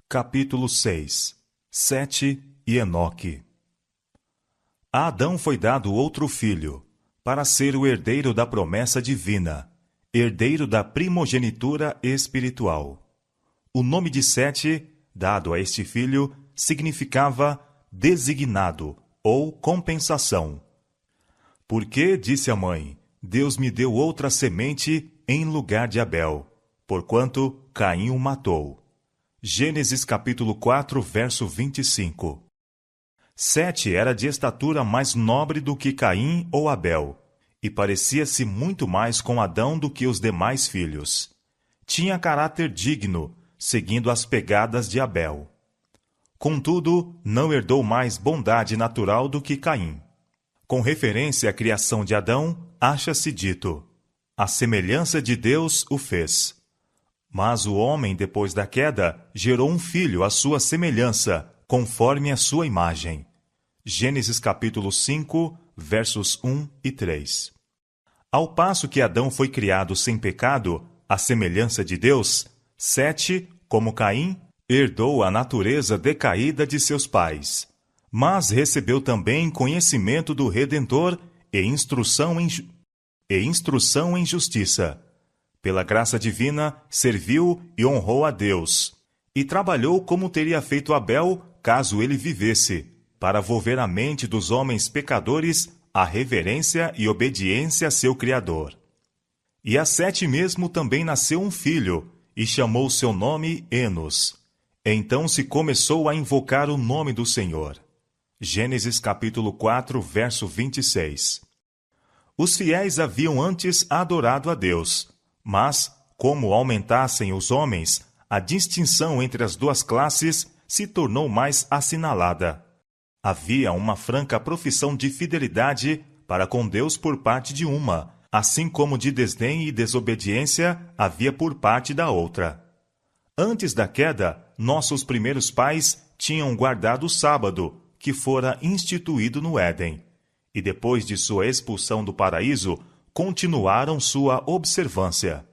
Capítulo 6. Sete e Enoque. A Adão foi dado outro filho, para ser o herdeiro da promessa divina, herdeiro da primogenitura espiritual. O nome de Sete, dado a este filho, significava designado ou compensação. Porque, disse a mãe, Deus me deu outra semente em lugar de Abel, porquanto Caim o matou. Gênesis capítulo 4, verso 25. Sete era de estatura mais nobre do que Caim ou Abel, e parecia-se muito mais com Adão do que os demais filhos. Tinha caráter digno, seguindo as pegadas de Abel. Contudo, não herdou mais bondade natural do que Caim. Com referência à criação de Adão, acha-se dito: a semelhança de Deus o fez. Mas o homem, depois da queda, gerou um filho à sua semelhança, conforme a sua imagem. Gênesis capítulo 5, versos 1 e 3. Ao passo que Adão foi criado sem pecado, à semelhança de Deus, Sete, como Caim, herdou a natureza decaída de seus pais, mas recebeu também conhecimento do Redentor e instrução em justiça. Pela graça divina, serviu e honrou a Deus, e trabalhou como teria feito Abel, caso ele vivesse, para volver a mente dos homens pecadores à reverência e obediência a seu Criador. E a Sete mesmo também nasceu um filho, e chamou seu nome Enos. Então se começou a invocar o nome do Senhor. Gênesis capítulo 4, verso 26. Os fiéis haviam antes adorado a Deus, mas, como aumentassem os homens, a distinção entre as duas classes se tornou mais assinalada. Havia uma franca profissão de fidelidade para com Deus por parte de uma, assim como de desdém e desobediência havia por parte da outra. Antes da queda, nossos primeiros pais tinham guardado o sábado, que fora instituído no Éden, e depois de sua expulsão do paraíso, continuaram sua observância.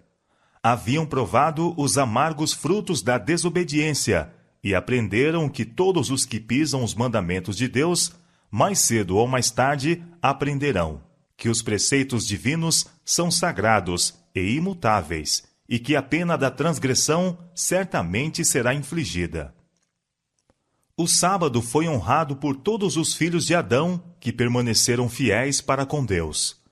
Haviam provado os amargos frutos da desobediência e aprenderam que todos os que pisam os mandamentos de Deus, mais cedo ou mais tarde, aprenderão que os preceitos divinos são sagrados e imutáveis e que a pena da transgressão certamente será infligida. O sábado foi honrado por todos os filhos de Adão que permaneceram fiéis para com Deus.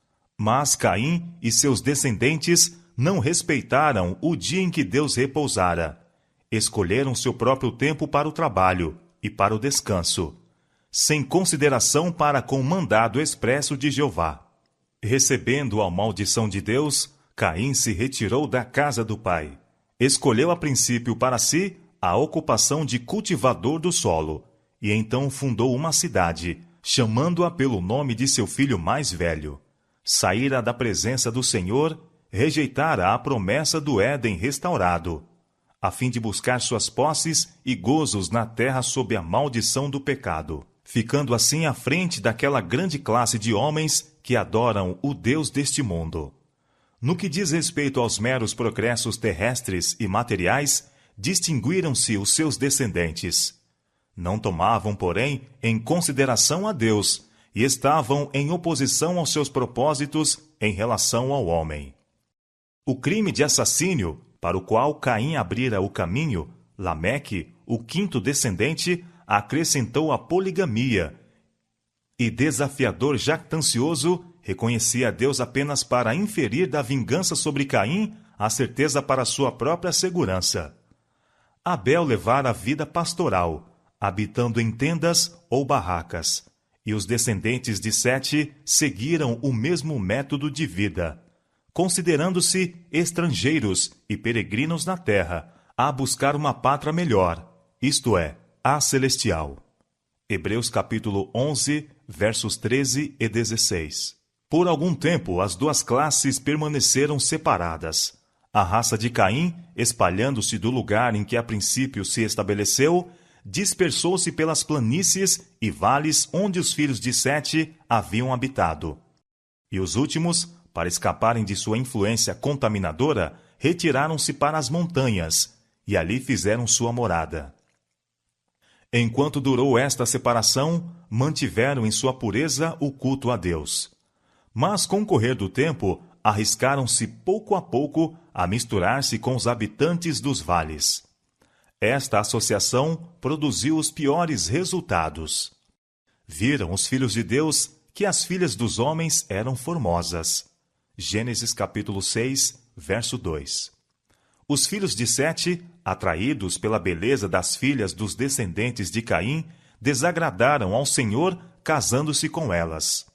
Mas Caim e seus descendentes não respeitaram o dia em que Deus repousara. Escolheram seu próprio tempo para o trabalho e para o descanso, sem consideração para com o mandado expresso de Jeová. Recebendo a maldição de Deus, Caim se retirou da casa do pai. Escolheu a princípio para si a ocupação de cultivador do solo, e então fundou uma cidade, chamando-a pelo nome de seu filho mais velho. Saíra da presença do Senhor, rejeitara a promessa do Éden restaurado, a fim de buscar suas posses e gozos na terra sob a maldição do pecado, ficando assim à frente daquela grande classe de homens que adoram o Deus deste mundo. No que diz respeito aos meros progressos terrestres e materiais, distinguiram-se os seus descendentes. Não tomavam, porém, em consideração a Deus, e estavam em oposição aos seus propósitos em relação ao homem. O crime de assassínio, para o qual Caim abrira o caminho, Lameque, o quinto descendente, acrescentou a poligamia, e desafiador jactancioso, reconhecia a Deus apenas para inferir da vingança sobre Caim a certeza para sua própria segurança. Abel levara a vida pastoral, habitando em tendas ou barracas, e os descendentes de Sete seguiram o mesmo método de vida, considerando-se estrangeiros e peregrinos na terra, a buscar uma pátria melhor, isto é, a celestial. Hebreus capítulo 11, versos 13 e 16. Por algum tempo, as duas classes permaneceram separadas. A raça de Caim, espalhando-se do lugar em que a princípio se estabeleceu, dispersou-se pelas planícies e vales onde os filhos de Sete haviam habitado. E os últimos, para escaparem de sua influência contaminadora, retiraram-se para as montanhas, e ali fizeram sua morada. Enquanto durou esta separação, mantiveram em sua pureza o culto a Deus. Mas, com o correr do tempo, arriscaram-se pouco a pouco a misturar-se com os habitantes dos vales. Esta associação produziu os piores resultados. Viram os filhos de Deus que as filhas dos homens eram formosas. Gênesis capítulo 6, verso 2. Os filhos de Sete, atraídos pela beleza das filhas dos descendentes de Caim, desagradaram ao Senhor, casando-se com elas.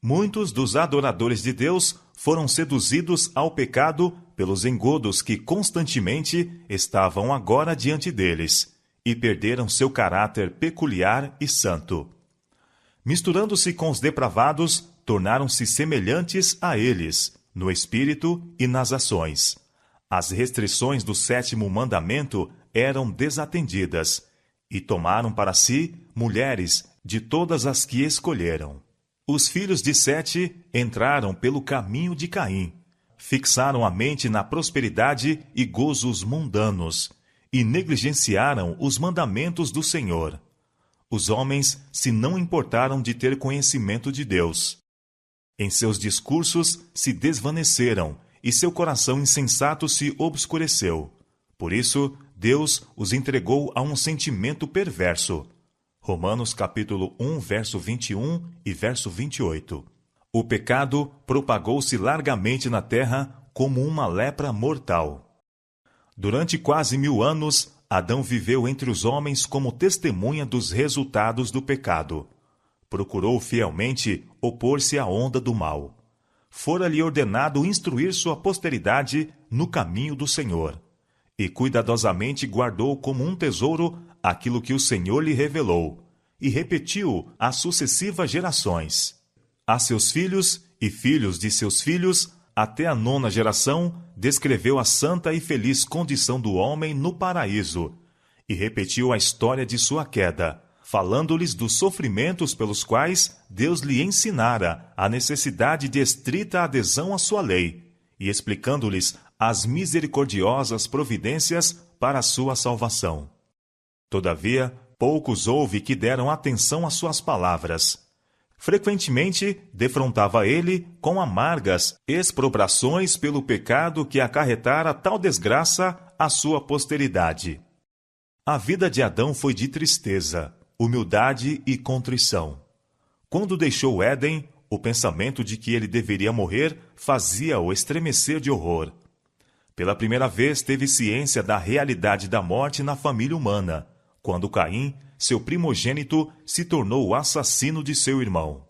Muitos dos adoradores de Deus foram seduzidos ao pecado pelos engodos que constantemente estavam agora diante deles, e perderam seu caráter peculiar e santo. Misturando-se com os depravados, tornaram-se semelhantes a eles, no espírito e nas ações. As restrições do 7º mandamento eram desatendidas, e tomaram para si mulheres de todas as que escolheram. Os filhos de Sete entraram pelo caminho de Caim, fixaram a mente na prosperidade e gozos mundanos, e negligenciaram os mandamentos do Senhor. Os homens se não importaram de ter conhecimento de Deus. Em seus discursos se desvaneceram, e seu coração insensato se obscureceu. Por isso, Deus os entregou a um sentimento perverso. Romanos capítulo 1, verso 21 e verso 28. O pecado propagou-se largamente na terra como uma lepra mortal. Durante quase 1000 anos, Adão viveu entre os homens como testemunha dos resultados do pecado. Procurou fielmente opor-se à onda do mal. Fora-lhe ordenado instruir sua posteridade no caminho do Senhor, e cuidadosamente guardou como um tesouro aquilo que o Senhor lhe revelou, e repetiu às sucessivas gerações. A seus filhos e filhos de seus filhos, até a 9ª geração, descreveu a santa e feliz condição do homem no paraíso, e repetiu a história de sua queda, falando-lhes dos sofrimentos pelos quais Deus lhe ensinara a necessidade de estrita adesão à sua lei, e explicando-lhes as misericordiosas providências para a sua salvação. Todavia, poucos houve que deram atenção às suas palavras. Frequentemente, defrontava ele com amargas exprobrações pelo pecado que acarretara tal desgraça à sua posteridade. A vida de Adão foi de tristeza, humildade e contrição. Quando deixou o Éden, o pensamento de que ele deveria morrer fazia-o estremecer de horror. Pela primeira vez teve ciência da realidade da morte na família humana, quando Caim, seu primogênito, se tornou o assassino de seu irmão.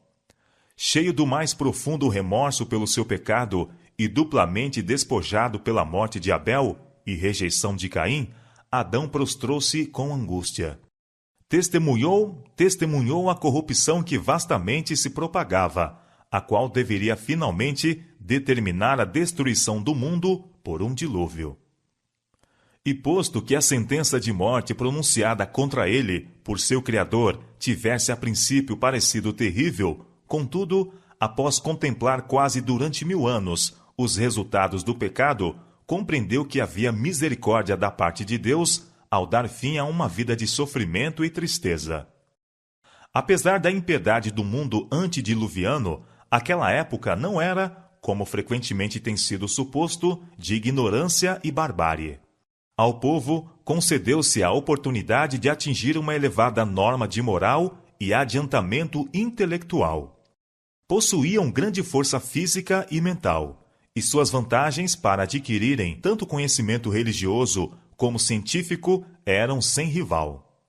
Cheio do mais profundo remorso pelo seu pecado e duplamente despojado pela morte de Abel e rejeição de Caim, Adão prostrou-se com angústia. Testemunhou a corrupção que vastamente se propagava, a qual deveria finalmente determinar a destruição do mundo por um dilúvio. E posto que a sentença de morte pronunciada contra ele por seu Criador tivesse a princípio parecido terrível, contudo, após contemplar quase durante 1000 anos os resultados do pecado, compreendeu que havia misericórdia da parte de Deus ao dar fim a uma vida de sofrimento e tristeza. Apesar da impiedade do mundo antediluviano, aquela época não era, como frequentemente tem sido suposto, de ignorância e barbárie. Ao povo concedeu-se a oportunidade de atingir uma elevada norma de moral e adiantamento intelectual. Possuíam grande força física e mental, e suas vantagens para adquirirem tanto conhecimento religioso como científico eram sem rival.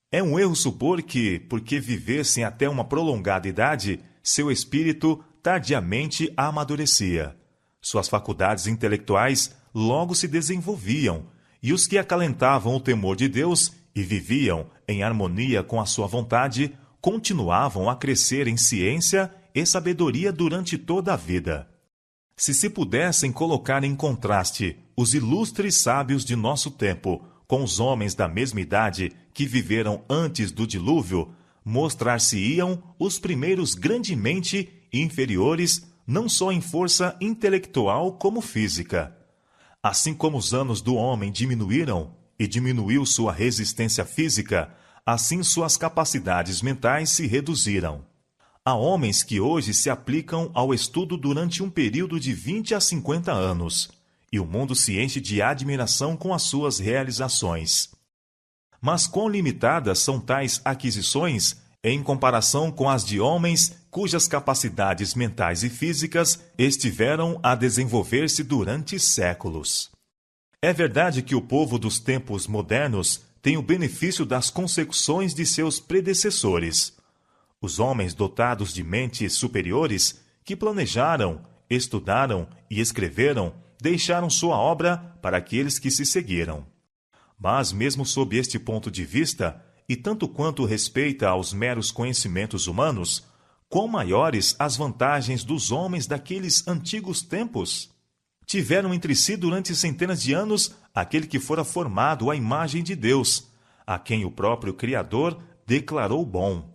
É um erro supor que, porque vivessem até uma prolongada idade, seu espírito tardiamente amadurecia. Suas faculdades intelectuais logo se desenvolviam, e os que acalentavam o temor de Deus e viviam em harmonia com a sua vontade, continuavam a crescer em ciência e sabedoria durante toda a vida. Se pudessem colocar em contraste os ilustres sábios de nosso tempo com os homens da mesma idade que viveram antes do dilúvio, mostrar-se-iam os primeiros grandemente inferiores não só em força intelectual como física. Assim como os anos do homem diminuíram e diminuiu sua resistência física, assim suas capacidades mentais se reduziram. Há homens que hoje se aplicam ao estudo durante um período de 20 a 50 anos, e o mundo se enche de admiração com as suas realizações. Mas quão limitadas são tais aquisições em comparação com as de homens cujas capacidades mentais e físicas estiveram a desenvolver-se durante séculos. É verdade que o povo dos tempos modernos tem o benefício das consecuções de seus predecessores. Os homens dotados de mentes superiores, que planejaram, estudaram e escreveram, deixaram sua obra para aqueles que se seguiram. Mas, mesmo sob este ponto de vista, e tanto quanto respeita aos meros conhecimentos humanos, quão maiores as vantagens dos homens daqueles antigos tempos? Tiveram entre si durante centenas de anos aquele que fora formado à imagem de Deus, a quem o próprio Criador declarou bom.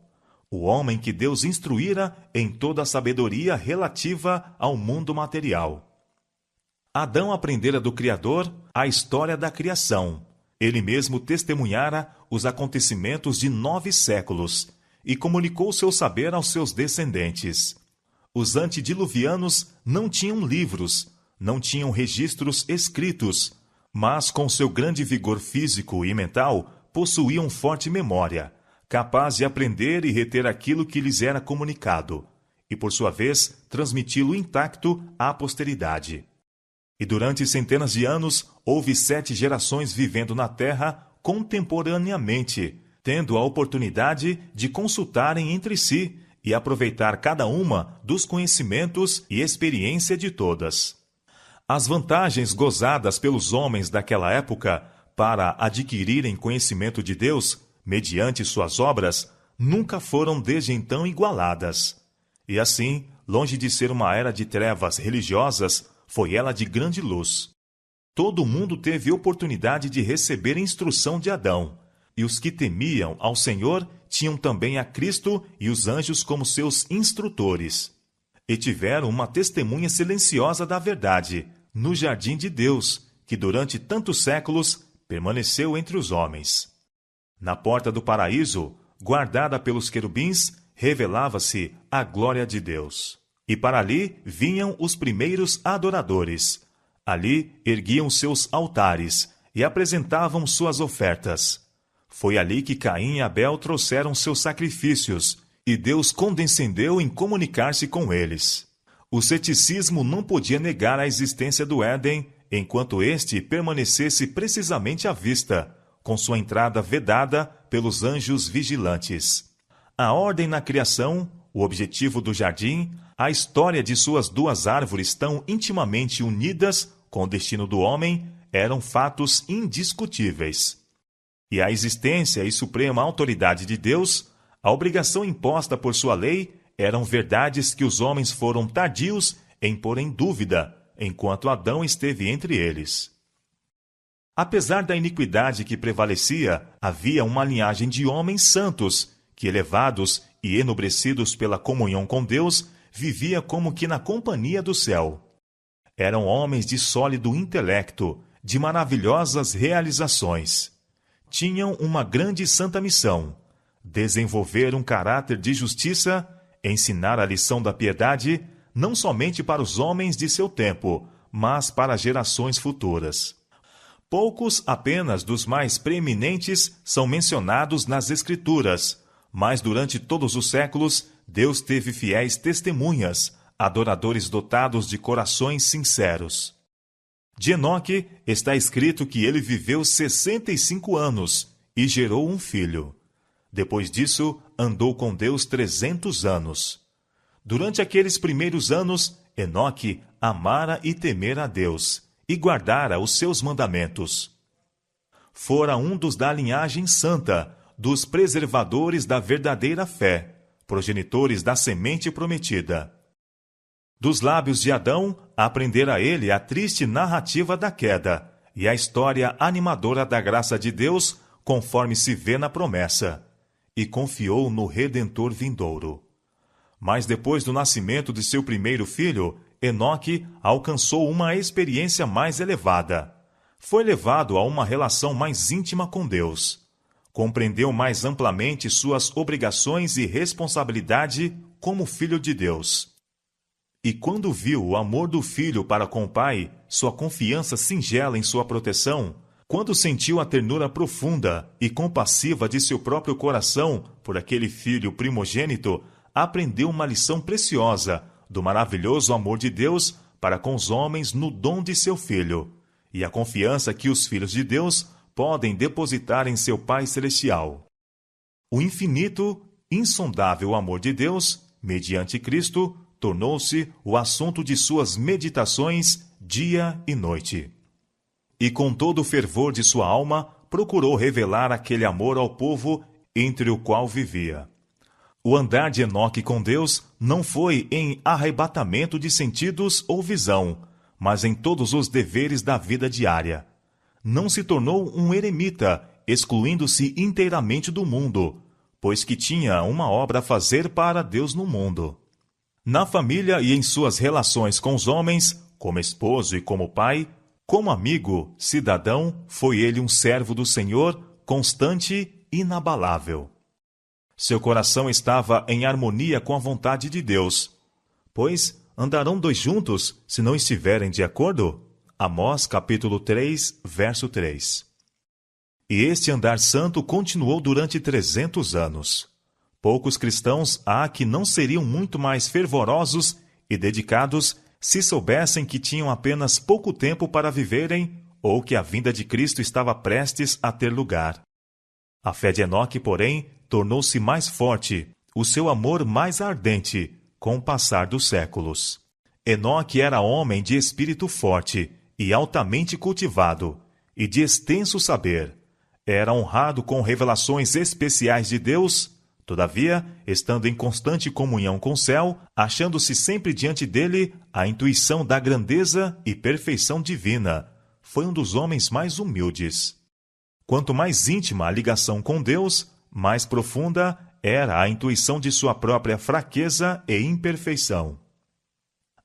O homem que Deus instruíra em toda a sabedoria relativa ao mundo material. Adão aprendera do Criador a história da criação. Ele mesmo testemunhara os acontecimentos de 9 séculos e comunicou seu saber aos seus descendentes. Os antediluvianos não tinham livros, não tinham registros escritos, mas com seu grande vigor físico e mental possuíam forte memória, capaz de aprender e reter aquilo que lhes era comunicado, e por sua vez transmiti-lo intacto à posteridade. E durante centenas de anos houve 7 gerações vivendo na Terra contemporaneamente, tendo a oportunidade de consultarem entre si e aproveitar cada uma dos conhecimentos e experiência de todas. As vantagens gozadas pelos homens daquela época para adquirirem conhecimento de Deus, mediante suas obras, nunca foram desde então igualadas. E assim, longe de ser uma era de trevas religiosas, foi ela de grande luz. Todo mundo teve oportunidade de receber instrução de Adão, e os que temiam ao Senhor tinham também a Cristo e os anjos como seus instrutores. E tiveram uma testemunha silenciosa da verdade, no jardim de Deus, que durante tantos séculos permaneceu entre os homens. Na porta do paraíso, guardada pelos querubins, revelava-se a glória de Deus. E para ali vinham os primeiros adoradores. Ali erguiam seus altares e apresentavam suas ofertas. Foi ali que Caim e Abel trouxeram seus sacrifícios, e Deus condescendeu em comunicar-se com eles. O ceticismo não podia negar a existência do Éden, enquanto este permanecesse precisamente à vista, com sua entrada vedada pelos anjos vigilantes. A ordem na criação, o objetivo do jardim, a história de suas 2 árvores tão intimamente unidas com o destino do homem eram fatos indiscutíveis. E a existência e suprema autoridade de Deus, a obrigação imposta por sua lei, eram verdades que os homens foram tardios em pôr em dúvida, enquanto Adão esteve entre eles. Apesar da iniquidade que prevalecia, havia uma linhagem de homens santos, que, elevados e enobrecidos pela comunhão com Deus, vivia como que na companhia do céu. Eram homens de sólido intelecto, de maravilhosas realizações. Tinham uma grande e santa missão: desenvolver um caráter de justiça, ensinar a lição da piedade, não somente para os homens de seu tempo, mas para gerações futuras. Poucos apenas dos mais preeminentes são mencionados nas Escrituras, mas durante todos os séculos, Deus teve fiéis testemunhas, adoradores dotados de corações sinceros. De Enoque está escrito que ele viveu 65 anos e gerou um filho. Depois disso, andou com Deus 300 anos. Durante aqueles primeiros anos, Enoque amara e temera a Deus, e guardara os seus mandamentos. Fora um dos da linhagem santa, dos preservadores da verdadeira fé, progenitores da semente prometida. Dos lábios de Adão, aprendera ele a triste narrativa da queda e a história animadora da graça de Deus, conforme se vê na promessa, e confiou no Redentor vindouro. Mas depois do nascimento de seu primeiro filho, Enoque alcançou uma experiência mais elevada. Foi levado a uma relação mais íntima com Deus. compreendeu mais amplamente suas obrigações e responsabilidade como filho de Deus. E quando viu o amor do filho para com o pai, sua confiança singela em sua proteção, quando sentiu a ternura profunda e compassiva de seu próprio coração por aquele filho primogênito, aprendeu uma lição preciosa do maravilhoso amor de Deus para com os homens no dom de seu filho, e a confiança que os filhos de Deus podem depositar em seu Pai Celestial. O infinito, insondável amor de Deus, mediante Cristo, tornou-se o assunto de suas meditações dia e noite. E com todo o fervor de sua alma, procurou revelar aquele amor ao povo entre o qual vivia. O andar de Enoque com Deus não foi em arrebatamento de sentidos ou visão, mas em todos os deveres da vida diária. Não se tornou um eremita, excluindo-se inteiramente do mundo, pois que tinha uma obra a fazer para Deus no mundo. Na família e em suas relações com os homens, como esposo e como pai, como amigo, cidadão, foi ele um servo do Senhor, constante e inabalável. Seu coração estava em harmonia com a vontade de Deus. Pois andarão dois juntos, se não estiverem de acordo? Amós, capítulo 3, verso 3. E este andar santo continuou durante 300 anos. Poucos cristãos há que não seriam muito mais fervorosos e dedicados se soubessem que tinham apenas pouco tempo para viverem ou que a vinda de Cristo estava prestes a ter lugar. A fé de Enoque, porém, tornou-se mais forte, o seu amor mais ardente, com o passar dos séculos. Enoque era homem de espírito forte e altamente cultivado, e de extenso saber. Era honrado com revelações especiais de Deus. Todavia, estando em constante comunhão com o céu, achando-se sempre diante dele a intuição da grandeza e perfeição divina, foi um dos homens mais humildes. Quanto mais íntima a ligação com Deus, mais profunda era a intuição de sua própria fraqueza e imperfeição.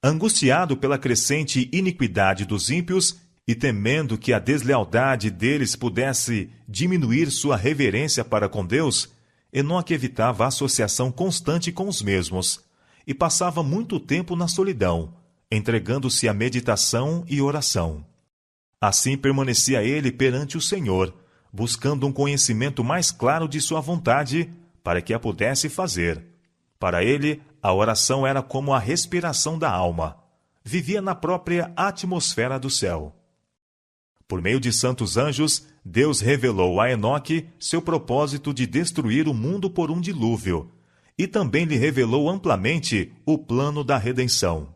Angustiado pela crescente iniquidade dos ímpios e temendo que a deslealdade deles pudesse diminuir sua reverência para com Deus, Enoque evitava a associação constante com os mesmos e passava muito tempo na solidão, entregando-se à meditação e oração. Assim permanecia ele perante o Senhor, buscando um conhecimento mais claro de sua vontade para que a pudesse fazer. Para ele, a oração era como a respiração da alma. Vivia na própria atmosfera do céu. Por meio de santos anjos, Deus revelou a Enoque seu propósito de destruir o mundo por um dilúvio, e também lhe revelou amplamente o plano da redenção.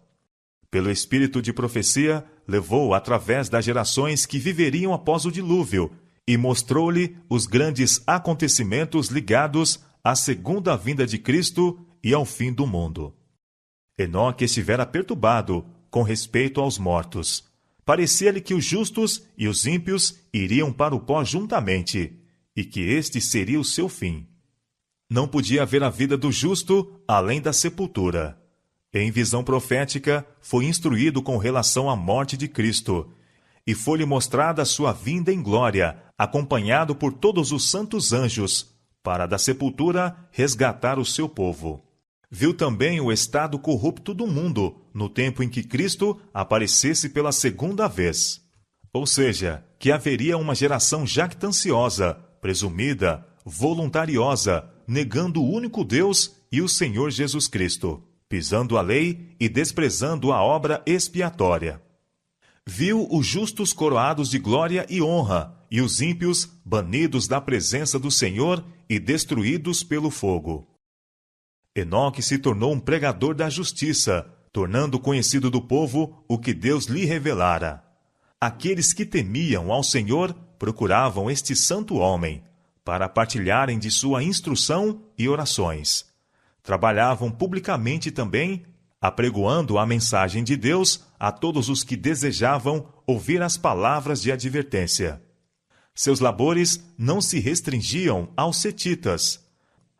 Pelo espírito de profecia, levou através das gerações que viveriam após o dilúvio, e mostrou-lhe os grandes acontecimentos ligados à segunda vinda de Cristo e ao fim do mundo. Enoque estivera perturbado com respeito aos mortos. Parecia-lhe que os justos e os ímpios iriam para o pó juntamente, e que este seria o seu fim. Não podia haver a vida do justo além da sepultura. Em visão profética, foi instruído com relação à morte de Cristo, e foi-lhe mostrada a sua vinda em glória, acompanhado por todos os santos anjos, para da sepultura resgatar o seu povo. Viu também o estado corrupto do mundo, no tempo em que Cristo aparecesse pela segunda vez. Ou seja, que haveria uma geração jactanciosa, presumida, voluntariosa, negando o único Deus e o Senhor Jesus Cristo, pisando a lei e desprezando a obra expiatória. Viu os justos coroados de glória e honra, e os ímpios banidos da presença do Senhor e destruídos pelo fogo. Enoque se tornou um pregador da justiça, tornando conhecido do povo o que Deus lhe revelara. Aqueles que temiam ao Senhor procuravam este santo homem, para partilharem de sua instrução e orações. Trabalhavam publicamente também, apregoando a mensagem de Deus a todos os que desejavam ouvir as palavras de advertência. Seus labores não se restringiam aos setitas.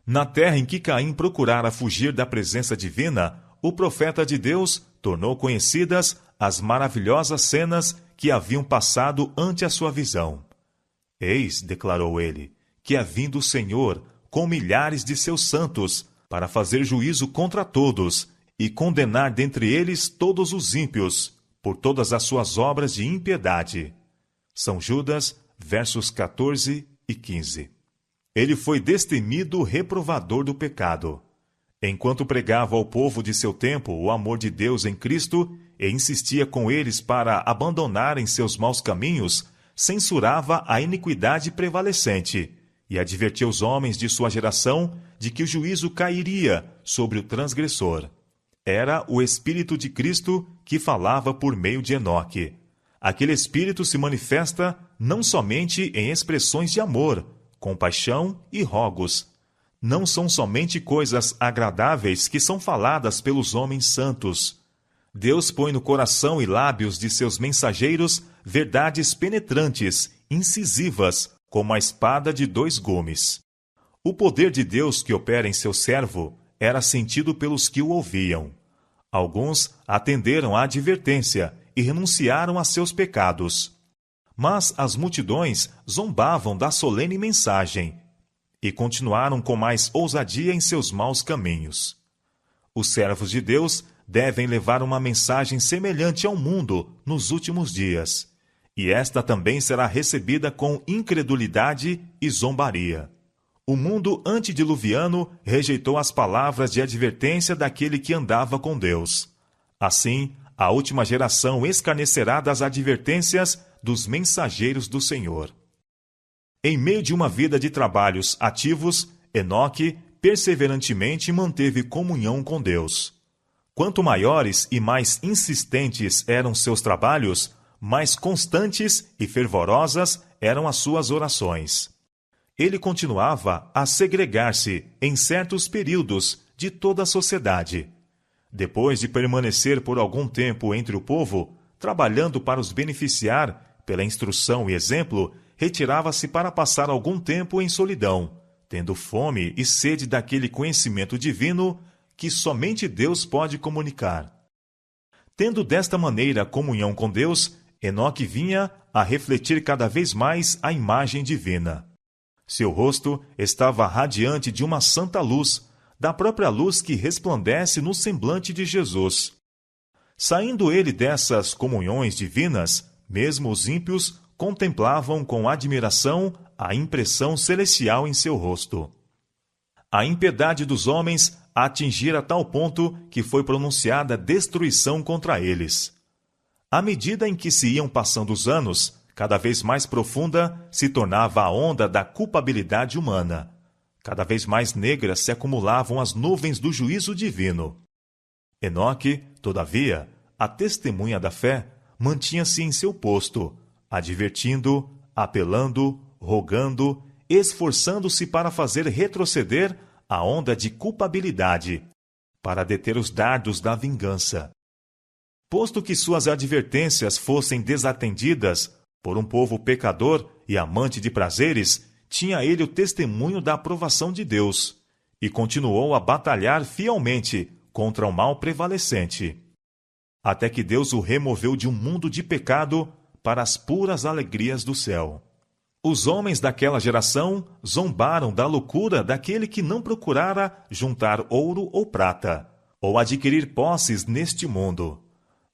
Na terra em que Caim procurara fugir da presença divina, o profeta de Deus tornou conhecidas as maravilhosas cenas que haviam passado ante a sua visão. Eis, declarou ele, que é vindo o Senhor com milhares de seus santos, para fazer juízo contra todos e condenar dentre eles todos os ímpios, por todas as suas obras de impiedade. São Judas, versos 14 e 15. Ele foi destemido reprovador do pecado. Enquanto pregava ao povo de seu tempo o amor de Deus em Cristo e insistia com eles para abandonarem seus maus caminhos, censurava a iniquidade prevalecente e advertia os homens de sua geração de que o juízo cairia sobre o transgressor. Era o Espírito de Cristo que falava por meio de Enoque. Aquele Espírito se manifesta não somente em expressões de amor, compaixão e rogos. Não são somente coisas agradáveis que são faladas pelos homens santos. Deus põe no coração e lábios de seus mensageiros verdades penetrantes, incisivas, como a espada de 2 gumes. O poder de Deus que opera em seu servo era sentido pelos que o ouviam. Alguns atenderam à advertência e renunciaram a seus pecados. Mas as multidões zombavam da solene mensagem e continuaram com mais ousadia em seus maus caminhos. Os servos de Deus devem levar uma mensagem semelhante ao mundo nos últimos dias, e esta também será recebida com incredulidade e zombaria. O mundo antediluviano rejeitou as palavras de advertência daquele que andava com Deus. Assim, a última geração escarnecerá das advertências dos mensageiros do Senhor. Em meio de uma vida de trabalhos ativos, Enoque perseverantemente manteve comunhão com Deus. Quanto maiores e mais insistentes eram seus trabalhos, mais constantes e fervorosas eram as suas orações. Ele continuava a segregar-se em certos períodos de toda a sociedade. Depois de permanecer por algum tempo entre o povo, trabalhando para os beneficiar pela instrução e exemplo, retirava-se para passar algum tempo em solidão, tendo fome e sede daquele conhecimento divino que somente Deus pode comunicar. Tendo desta maneira comunhão com Deus, Enoque vinha a refletir cada vez mais a imagem divina. Seu rosto estava radiante de uma santa luz, da própria luz que resplandece no semblante de Jesus. Saindo ele dessas comunhões divinas, mesmo os ímpios contemplavam com admiração a impressão celestial em seu rosto. A impiedade dos homens atingira a tal ponto que foi pronunciada destruição contra eles. À medida em que se iam passando os anos, cada vez mais profunda se tornava a onda da culpabilidade humana. Cada vez mais negras se acumulavam as nuvens do juízo divino. Enoque, todavia, a testemunha da fé, mantinha-se em seu posto, advertindo, apelando, rogando, esforçando-se para fazer retroceder a onda de culpabilidade, para deter os dardos da vingança. Posto que suas advertências fossem desatendidas por um povo pecador e amante de prazeres, tinha ele o testemunho da aprovação de Deus, e continuou a batalhar fielmente contra o mal prevalecente, até que Deus o removeu de um mundo de pecado para as puras alegrias do céu. Os homens daquela geração zombaram da loucura daquele que não procurara juntar ouro ou prata, ou adquirir posses neste mundo.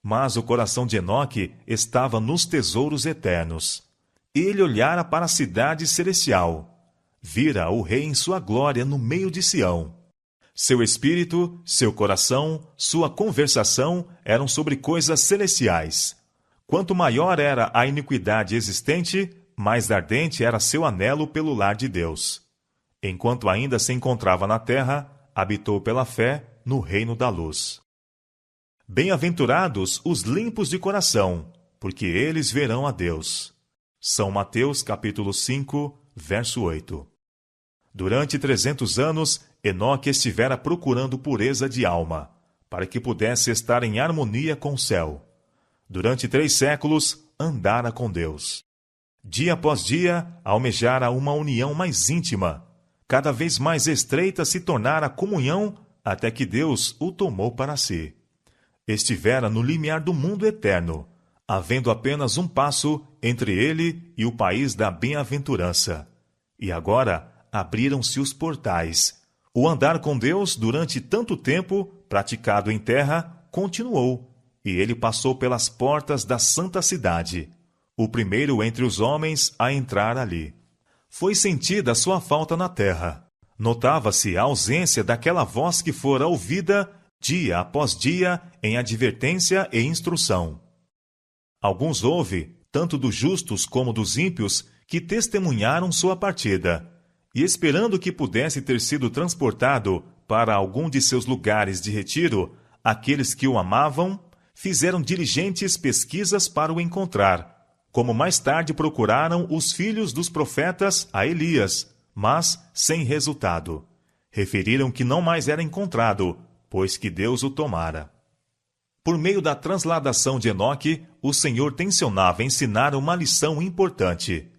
Mas o coração de Enoque estava nos tesouros eternos. Ele olhara para a cidade celestial. Vira o rei em sua glória no meio de Sião. Seu espírito, seu coração, sua conversação eram sobre coisas celestiais. Quanto maior era a iniquidade existente, mais ardente era seu anelo pelo lar de Deus. Enquanto ainda se encontrava na terra, habitou pela fé no reino da luz. Bem-aventurados os limpos de coração, porque eles verão a Deus. São Mateus capítulo 5, verso 8. Durante 300 anos, Enoque estivera procurando pureza de alma, para que pudesse estar em harmonia com o céu. Durante 3 séculos, andara com Deus. Dia após dia, almejara uma união mais íntima. Cada vez mais estreita se tornara a comunhão, até que Deus o tomou para si. Estivera no limiar do mundo eterno, havendo apenas um passo entre ele e o país da bem-aventurança. E agora abriram-se os portais. O andar com Deus durante tanto tempo, praticado em terra, continuou, e ele passou pelas portas da santa cidade, o primeiro entre os homens a entrar ali. Foi sentida sua falta na terra. Notava-se a ausência daquela voz que fora ouvida dia após dia em advertência e instrução. Alguns houve, tanto dos justos como dos ímpios, que testemunharam sua partida, e esperando que pudesse ter sido transportado para algum de seus lugares de retiro, aqueles que o amavam fizeram diligentes pesquisas para o encontrar, como mais tarde procuraram os filhos dos profetas a Elias, mas sem resultado. Referiram que não mais era encontrado, pois que Deus o tomara. Por meio da transladação de Enoque, o Senhor tencionava ensinar uma lição importante.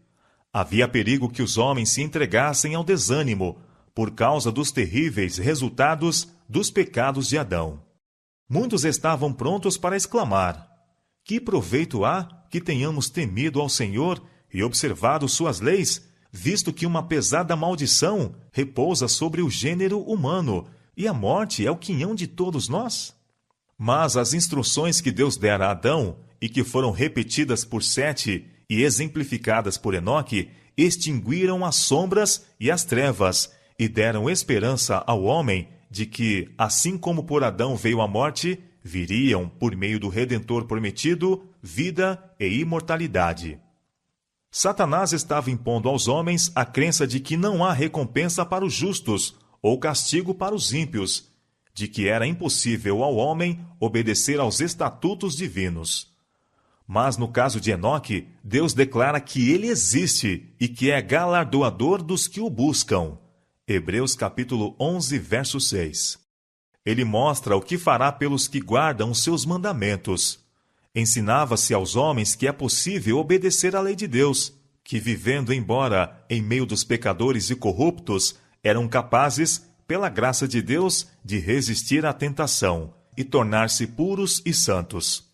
Havia perigo que os homens se entregassem ao desânimo por causa dos terríveis resultados dos pecados de Adão. Muitos estavam prontos para exclamar: que proveito há que tenhamos temido ao Senhor e observado suas leis, visto que uma pesada maldição repousa sobre o gênero humano, e a morte é o quinhão de todos nós? Mas as instruções que Deus dera a Adão, e que foram repetidas por Sete e exemplificadas por Enoque, extinguiram as sombras e as trevas, e deram esperança ao homem de que, assim como por Adão veio a morte, viriam, por meio do Redentor prometido, vida e imortalidade. Satanás estava impondo aos homens a crença de que não há recompensa para os justos ou castigo para os ímpios, de que era impossível ao homem obedecer aos estatutos divinos. Mas no caso de Enoque, Deus declara que ele existe e que é galardoador dos que o buscam. Hebreus capítulo 11, verso 6. Ele mostra o que fará pelos que guardam os seus mandamentos. Ensinava-se aos homens que é possível obedecer à lei de Deus, que vivendo embora em meio dos pecadores e corruptos, eram capazes, pela graça de Deus, de resistir à tentação e tornar-se puros e santos.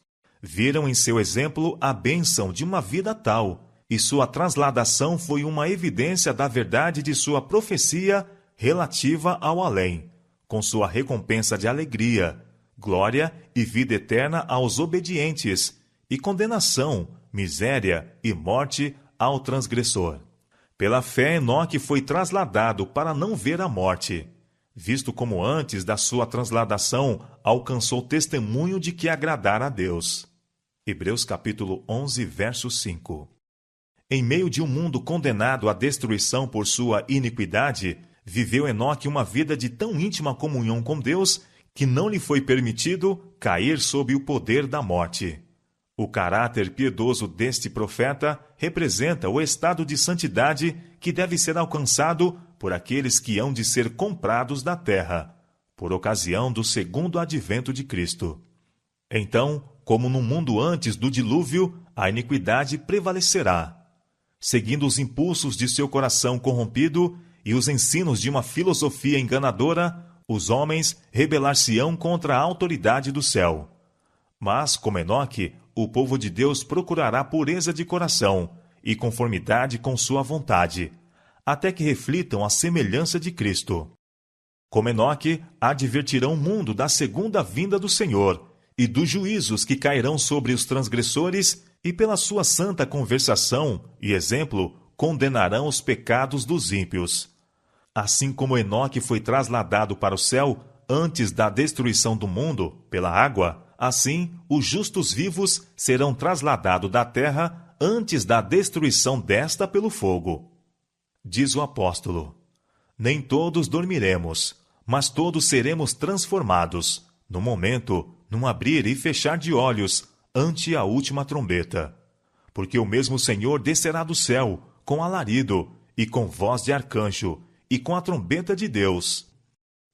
Viram em seu exemplo a bênção de uma vida tal, e sua transladação foi uma evidência da verdade de sua profecia relativa ao além, com sua recompensa de alegria, glória e vida eterna aos obedientes, e condenação, miséria e morte ao transgressor. Pela fé, Enoque foi trasladado para não ver a morte, visto como antes da sua transladação alcançou testemunho de que agradara a Deus. Hebreus capítulo 11, verso 5. Em meio de um mundo condenado à destruição por sua iniquidade, viveu Enoque uma vida de tão íntima comunhão com Deus que não lhe foi permitido cair sob o poder da morte. O caráter piedoso deste profeta representa o estado de santidade que deve ser alcançado por aqueles que hão de ser comprados da terra, por ocasião do segundo advento de Cristo. Então, como no mundo antes do dilúvio, a iniquidade prevalecerá. Seguindo os impulsos de seu coração corrompido e os ensinos de uma filosofia enganadora, os homens rebelar-se-ão contra a autoridade do céu. Mas, como Enoque, o povo de Deus procurará pureza de coração e conformidade com sua vontade, até que reflitam a semelhança de Cristo. Como Enoque, advertirão o mundo da segunda vinda do Senhor e dos juízos que cairão sobre os transgressores, e pela sua santa conversação e exemplo condenarão os pecados dos ímpios. Assim como Enoque foi trasladado para o céu antes da destruição do mundo pela água, assim os justos vivos serão trasladados da terra antes da destruição desta pelo fogo. Diz o apóstolo: nem todos dormiremos, mas todos seremos transformados, no momento, num abrir e fechar de olhos, ante a última trombeta. Porque o mesmo Senhor descerá do céu, com alarido, e com voz de arcanjo, e com a trombeta de Deus.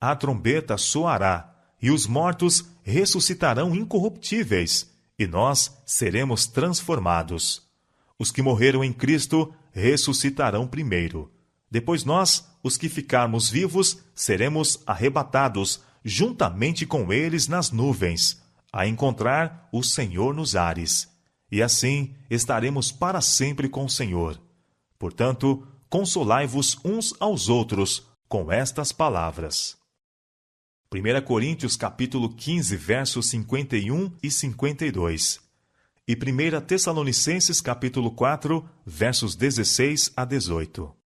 A trombeta soará, e os mortos ressuscitarão incorruptíveis, e nós seremos transformados. Os que morreram em Cristo ressuscitarão primeiro. Depois nós, os que ficarmos vivos, seremos arrebatados, juntamente com eles nas nuvens, a encontrar o Senhor nos ares. E assim estaremos para sempre com o Senhor. Portanto, consolai-vos uns aos outros com estas palavras. 1 Coríntios capítulo 15, versos 51 e 52. E 1 Tessalonicenses capítulo 4, versos 16 a 18.